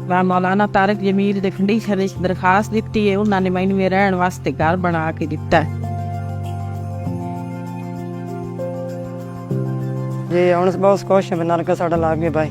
ਮੈਂ ਮੌਲਾਨਾ ਤਾਰਿਕ ਜਮੀਲ ਦੇ ਕੰਡੀਸ਼ਨ ਵਿੱਚ ਦਰਖਾਸਤ ਦਿੱਤੀ ਹੈ, ਉਹਨਾਂ ਨੇ ਮੈਨੂੰ ਇਹ ਰਹਿਣ ਵਾਸਤੇ ਘਰ ਬਣਾ ਕੇ ਦਿੱਤਾ ਹੈ। ਜੀ ਹੁਣ ਬਹੁਤ ਖੁਸ਼ ਹਾਂ, ਨਲਕਾ ਸਾਡਾ ਲੱਗ ਗਿਆ ਭਾਈ।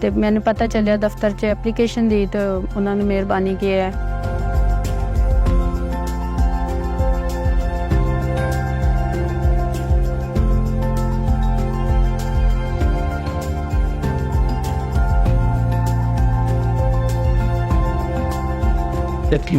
ਤੇ ਮੈਨੂੰ ਪਤਾ ਚੱਲਿਆ ਦਫ਼ਤਰ 'ਚ ਐਪਲੀਕੇਸ਼ਨ ਦੀ ਤਾਂ ਉਹਨਾਂ ਨੇ ਮਿਹਰਬਾਨੀ ਕੀ ਹੈ।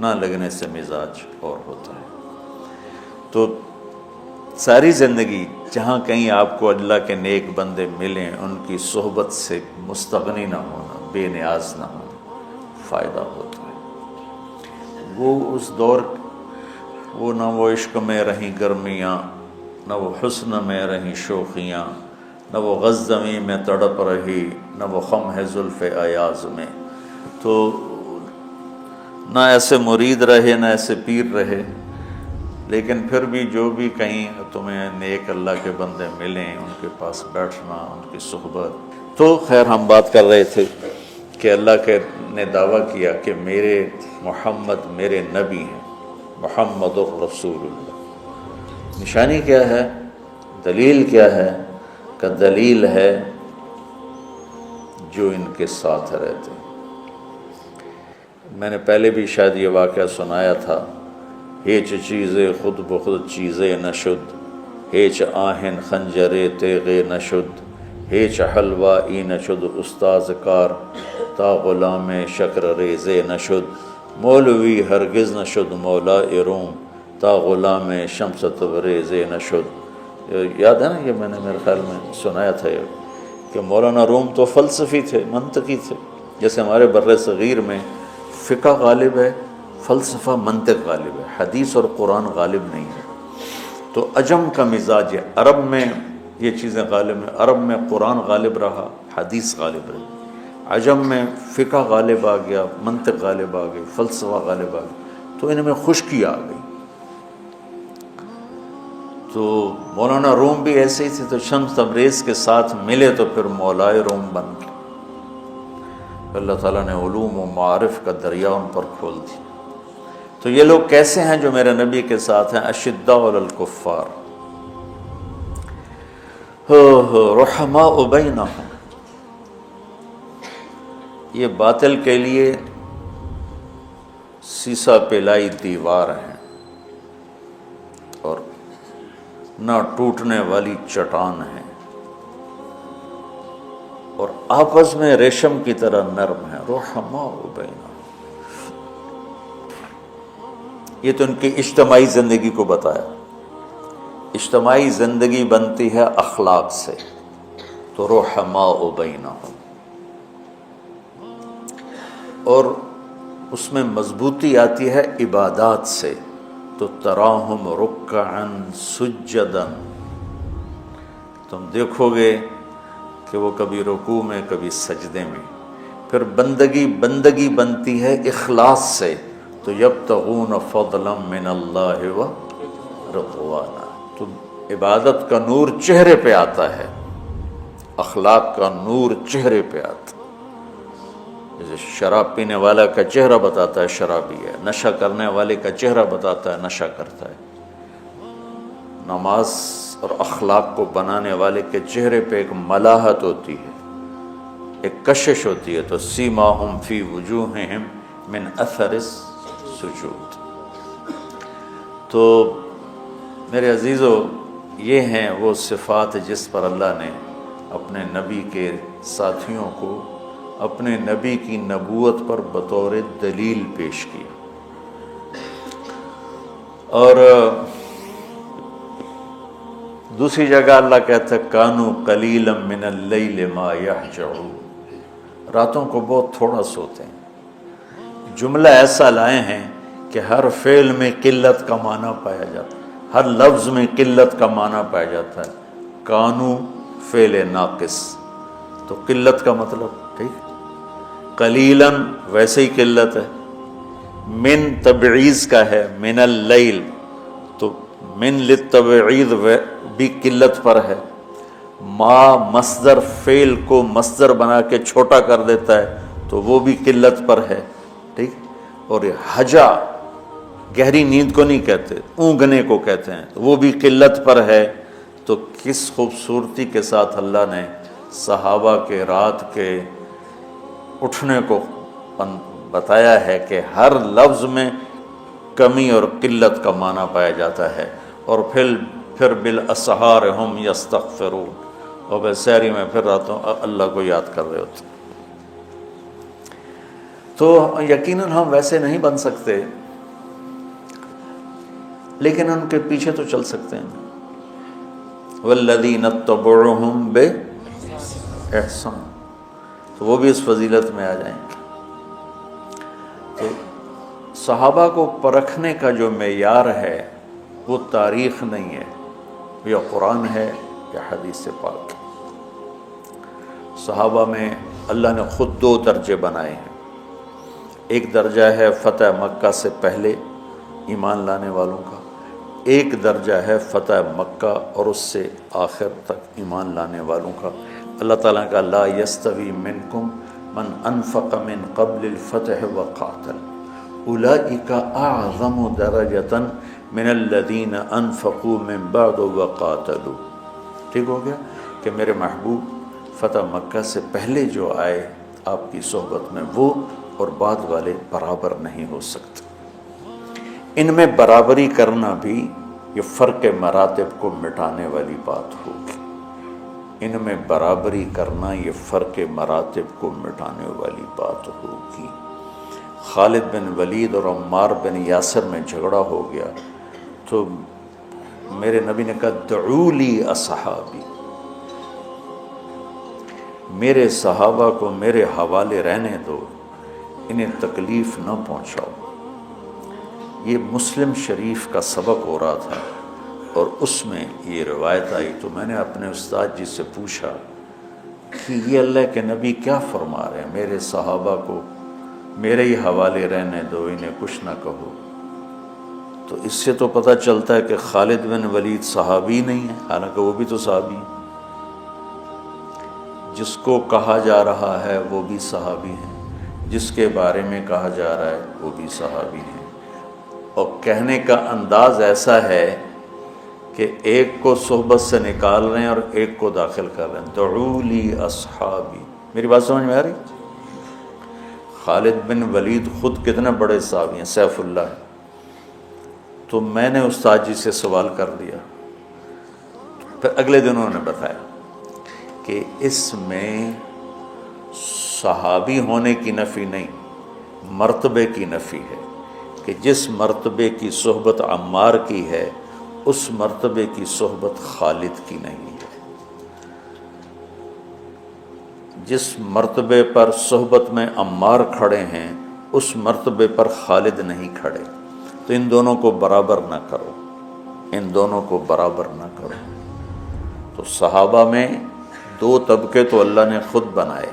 نہ لگنے سے مزاج اور ہوتا ہے۔ تو ساری زندگی جہاں کہیں آپ کو اللہ کے نیک بندے ملیں، ان کی صحبت سے مستغنی نہ ہونا، بے نیاز نہ ہونا، فائدہ ہوتا ہے۔ وہ اس دور وہ نہ وہ عشق میں رہیں گرمیاں، نہ وہ حسن میں رہیں شوخیاں، نہ وہ غزمی میں تڑپ رہی، نہ وہ خم ہے زلف ایاز میں۔ تو نہ ایسے مرید رہے نہ ایسے پیر رہے، لیکن پھر بھی جو بھی کہیں تمہیں نیک اللہ کے بندے ملیں، ان کے پاس بیٹھنا، ان کی صحبت۔ تو خیر ہم بات کر رہے تھے کہ اللہ کے نے دعویٰ کیا کہ میرے محمد میرے نبی ہیں، محمد الرسول اللہ۔ نشانی کیا ہے؟ دلیل کیا ہے؟ کہ دلیل ہے جو ان کے ساتھ رہتے۔ میں نے پہلے بھی شاید یہ واقعہ سنایا تھا، ہیچ چیزیں خود بخود چیزیں نشد، ہیچ آہن خنجرے تیغے نشد، ہیچ حلوہ ای نشد استاذ کار، تا غلام شکر ریزے نشد، مولوی ہرگز نشد مولا روم، تا غلام شمس تبریز نشد۔ یاد ہے نا، یہ میں نے میرے خیال میں سنایا تھا کہ مولانا روم تو فلسفی تھے، منطقی تھے، جیسے ہمارے بر صغیر میں فقہ غالب ہے، فلسفہ منطق غالب ہے، حدیث اور قرآن غالب نہیں ہے۔ تو عجم کا مزاج ہے، عرب میں یہ چیزیں غالب ہیں، عرب میں قرآن غالب رہا، حدیث غالب رہی، عجم میں فقہ غالب آ گیا، منطق غالب آ گئی، فلسفہ غالب آ گیا، تو ان میں خشکی آ گئی۔ تو مولانا روم بھی ایسے ہی تھے، تو شمس تبریز کے ساتھ ملے تو پھر مولائے روم بن گئے۔ اللہ تعالیٰ نے علوم و معارف کا دریا ان پر کھول دی۔ تو یہ لوگ کیسے ہیں جو میرے نبی کے ساتھ ہیں؟ اشداء علی الکفار رحماء بینہم، یہ باطل کے لیے سیسا پلائی دیوار ہیں اور نہ ٹوٹنے والی چٹان ہیں، اور آپس میں ریشم کی طرح نرم ہے۔ رحماء بینہم، یہ تو ان کی اجتماعی زندگی کو بتایا۔ اجتماعی زندگی بنتی ہے اخلاق سے، تو رحماء بینہم، اور اس میں مضبوطی آتی ہے عبادات سے، تو تراہم رکعا سجدا، تم دیکھو گے کہ وہ کبھی رکوع میں کبھی سجدے میں۔ پھر بندگی بنتی ہے اخلاص سے، تو یبتغون فضلا من اللہ و رضوانا، تو عبادت کا نور چہرے پہ آتا ہے، اخلاق کا نور چہرے پہ آتا ہے۔ جیسے شراب پینے والا کا چہرہ بتاتا ہے شرابی ہے، نشہ کرنے والے کا چہرہ بتاتا ہے نشہ کرتا ہے۔ نماز اور اخلاق کو بنانے والے کے چہرے پہ ایک ملاحت ہوتی ہے، ایک کشش ہوتی ہے، تو سیماہم فی وجوہہم من اثر السجود۔ تو میرے عزیزو، یہ ہیں وہ صفات جس پر اللہ نے اپنے نبی کے ساتھیوں کو اپنے نبی کی نبوت پر بطور دلیل پیش کیا۔ اور دوسری جگہ اللہ کہتا ہے کانوا قلیلا من اللیل ما یہجعون، راتوں کو بہت تھوڑا سوتے ہیں۔ جملہ ایسا لائے ہیں کہ ہر فعل میں قلت کا معنی پایا جاتا ہے، ہر لفظ میں قلت کا معنی پایا جاتا ہے۔ کانوا فعل ناقص، تو قلت کا مطلب، ٹھیک، قلیلاً ویسے ہی قلت ہے، من تبعیض کا ہے، من اللیل، تو من للتبعیض بھی قلت پر ہے۔ ما مصدر فعل کو مصدر بنا کے چھوٹا کر دیتا ہے، تو وہ بھی قلت پر ہے، ٹھیک۔ اور حجا گہری نیند کو نہیں کہتے، اونگنے کو کہتے ہیں، تو وہ بھی قلت پر ہے۔ تو کس خوبصورتی کے ساتھ اللہ نے صحابہ کے رات کے اٹھنے کو بتایا ہے کہ ہر لفظ میں کمی اور قلت کا معنی پایا جاتا ہے۔ اور پھر بالاسحار ہم یستغفرون، اور بسحری میں پھر راتوں اللہ کو یاد کر رہے ہوتے۔ تو یقیناً ہم ویسے نہیں بن سکتے لیکن ان کے پیچھے تو چل سکتے ہیں، والذین اتبعوہم بإحسان، تو وہ بھی اس فضیلت میں آ جائیں گے۔ تو صحابہ کو پرکھنے کا جو معیار ہے وہ تاریخ نہیں ہے، یا قرآن ہے یا حدیث پاک۔ صحابہ میں اللہ نے خود 2 درجے بنائے ہیں، ایک درجہ ہے فتح مکہ سے پہلے ایمان لانے والوں کا، ایک درجہ ہے فتح مکہ اور اس سے آخر تک ایمان لانے والوں کا۔ اللہ تعالیٰ کا لا یستوی منکم من انفق من قبل الفتح وقاتل اولئک اعظم درجۃ من الذین انفقوا من بعد وقاتلوا۔ ٹھیک ہو گیا کہ میرے محبوب فتح مکہ سے پہلے جو آئے آپ کی صحبت میں وہ اور بعد والے برابر نہیں ہو سکتے۔ ان میں برابری کرنا بھی یہ فرق مراتب کو مٹانے والی بات ہوگی، ان میں برابری کرنا یہ فرق مراتب کو مٹانے والی بات ہوگی۔ خالد بن ولید اور عمار بن یاسر میں جھگڑا ہو گیا تو میرے نبی نے کہا دعوا لی اصحابی، میرے صحابہ کو میرے حوالے رہنے دو، انہیں تکلیف نہ پہنچاؤ۔ یہ مسلم شریف کا سبق ہو رہا تھا اور اس میں یہ روایت آئی، تو میں نے اپنے استاد جی سے پوچھا کہ یہ اللہ کے نبی کیا فرما رہے ہیں، میرے صحابہ کو میرے ہی حوالے رہنے دو، انہیں کچھ نہ کہو۔ تو اس سے تو پتہ چلتا ہے کہ خالد بن ولید صحابی نہیں ہے، حالانکہ وہ بھی تو صحابی ہیں، جس کو کہا جا رہا ہے وہ بھی صحابی ہیں، جس کے بارے میں کہا جا رہا ہے وہ بھی صحابی ہیں، اور کہنے کا انداز ایسا ہے کہ ایک کو صحبت سے نکال رہے ہیں اور ایک کو داخل کر رہے ہیں۔ دعوا لی اصحابی، میری بات سمجھ میں آ رہی؟ خالد بن ولید خود کتنے بڑے صحابی ہیں، سیف اللہ ہیں۔ تو میں نے استاد جی سے سوال کر دیا، پھر اگلے دن انہوں نے بتایا کہ اس میں صحابی ہونے کی نفی نہیں، مرتبے کی نفی ہے، کہ جس مرتبے کی صحبت عمار کی ہے اس مرتبے کی صحبت خالد کی نہیں ہے، جس مرتبے پر صحبت میں عمار کھڑے ہیں اس مرتبے پر خالد نہیں کھڑے، تو ان دونوں کو برابر نہ کرو، ان دونوں کو برابر نہ کرو۔ تو صحابہ میں 2 طبقے تو اللہ نے خود بنائے،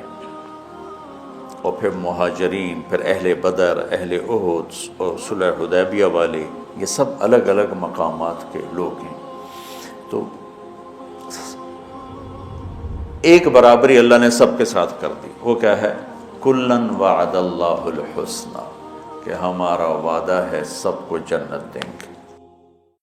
اور پھر مہاجرین، پھر اہل بدر، اہل احد اور صلح حدیبیہ والے، یہ سب الگ الگ مقامات کے لوگ ہیں۔ تو ایک برابری اللہ نے سب کے ساتھ کر دی، وہ کیا ہے؟ کلن وعد اللہ الحسنی، کہ ہمارا وعدہ ہے سب کو جنت دیں گے۔